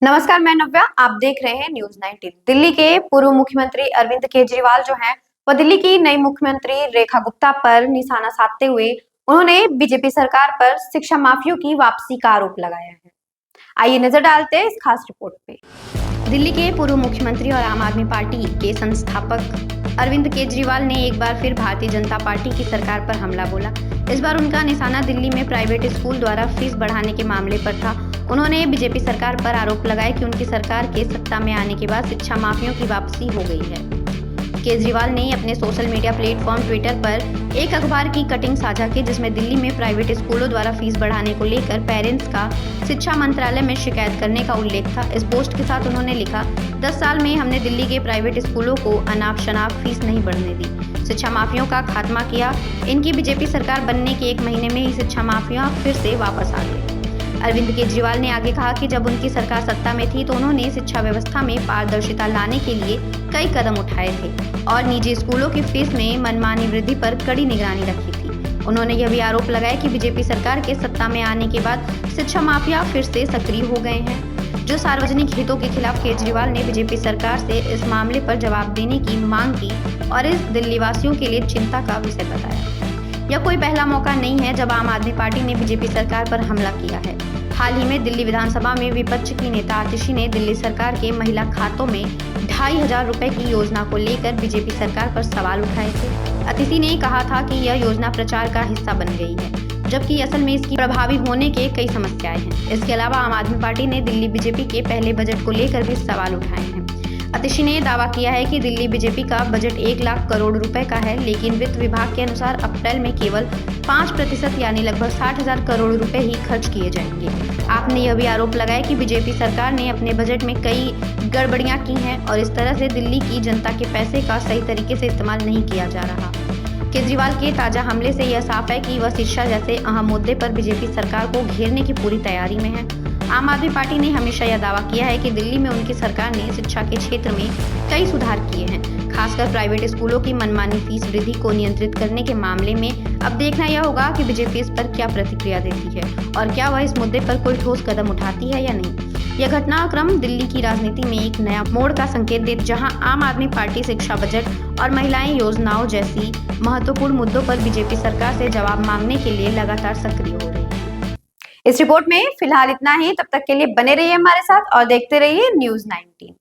नमस्कार, मैं नव्या। आप देख रहे हैं न्यूज 19। दिल्ली के पूर्व मुख्यमंत्री अरविंद केजरीवाल जो हैं, वो दिल्ली की नई मुख्यमंत्री रेखा गुप्ता पर निशाना साधते हुए उन्होंने बीजेपी सरकार पर शिक्षा माफियों की वापसी का आरोप लगाया है। आइए नजर डालते हैं इस खास रिपोर्ट पे। दिल्ली के पूर्व मुख्यमंत्री और आम आदमी पार्टी के संस्थापक अरविंद केजरीवाल ने एक बार फिर भारतीय जनता पार्टी की सरकार पर हमला बोला। इस बार उनका निशाना दिल्ली में प्राइवेट स्कूल द्वारा फीस बढ़ाने के मामले पर था। उन्होंने बीजेपी सरकार पर आरोप लगाया कि उनकी सरकार के सत्ता में आने के बाद शिक्षा माफियों की वापसी हो गई है। केजरीवाल ने अपने सोशल मीडिया प्लेटफॉर्म ट्विटर पर एक अखबार की कटिंग साझा की, जिसमें दिल्ली में प्राइवेट स्कूलों द्वारा फीस बढ़ाने को लेकर पेरेंट्स का शिक्षा मंत्रालय में शिकायत करने का उल्लेख था। इस पोस्ट के साथ उन्होंने लिखा, 10 साल में हमने दिल्ली के प्राइवेट स्कूलों को अनाप शनाप फीस नहीं बढ़ने दी, शिक्षा माफियों का खात्मा किया। इनकी बीजेपी सरकार बनने के 1 महीने में ही शिक्षा माफिया फिर से वापस आ गए। अरविंद केजरीवाल ने आगे कहा कि जब उनकी सरकार सत्ता में थी तो उन्होंने शिक्षा व्यवस्था में पारदर्शिता लाने के लिए कई कदम उठाए थे और निजी स्कूलों की फीस में मनमानी वृद्धि पर कड़ी निगरानी रखी थी। उन्होंने यह भी आरोप लगाया कि बीजेपी सरकार के सत्ता में आने के बाद शिक्षा माफिया फिर से सक्रिय हो गए हैं। जो सार्वजनिक हितों के खिलाफ केजरीवाल ने बीजेपी सरकार से इस मामले पर जवाब देने की मांग की और इस दिल्ली वासियों के लिए चिंता का विषय बताया। यह कोई पहला मौका नहीं है जब आम आदमी पार्टी ने बीजेपी सरकार पर हमला किया है। हाल ही में दिल्ली विधानसभा में विपक्ष की नेता आतिशी ने दिल्ली सरकार के महिला खातों में 2,500 रुपए की योजना को लेकर बीजेपी सरकार पर सवाल उठाए थे। आतिशी ने कहा था कि यह योजना प्रचार का हिस्सा बन गई है, जबकि असल में इसकी प्रभावी होने के कई समस्याएं हैं। इसके अलावा आम आदमी पार्टी ने दिल्ली बीजेपी के पहले बजट को लेकर भी सवाल उठाए हैं। आतिशी ने दावा किया है कि दिल्ली बीजेपी का बजट 1 लाख करोड़ रुपए का है, लेकिन वित्त विभाग के अनुसार अप्रैल में केवल 5% यानी लगभग 60,000 करोड़ रुपए ही खर्च किए जाएंगे। आपने यह भी आरोप लगाया कि बीजेपी सरकार ने अपने बजट में कई गड़बड़ियां की हैं और इस तरह से दिल्ली की जनता के पैसे का सही तरीके से इस्तेमाल नहीं किया जा रहा। केजरीवाल के ताजा हमले से यह साफ है कि वह शिक्षा जैसे अहम मुद्दे पर बीजेपी सरकार को घेरने की पूरी तैयारी में है। आम आदमी पार्टी ने हमेशा यह दावा किया है कि दिल्ली में उनकी सरकार ने शिक्षा के क्षेत्र में कई सुधार किए हैं, खासकर प्राइवेट स्कूलों की मनमानी फीस वृद्धि को नियंत्रित करने के मामले में। अब देखना यह होगा कि बीजेपी इस पर क्या प्रतिक्रिया देती है और क्या वह इस मुद्दे पर कोई ठोस कदम उठाती है या नहीं। यह घटनाक्रम दिल्ली की राजनीति में एक नया मोड़ का संकेत देता, जहां आम आदमी पार्टी शिक्षा, बजट और महिलाएं योजनाओं जैसी महत्वपूर्ण मुद्दों पर बीजेपी सरकार से जवाब मांगने के लिए लगातार सक्रिय हो रही है। इस रिपोर्ट में फिलहाल इतना ही। तब तक के लिए बने रहिए हमारे साथ और देखते रहिए न्यूज 19।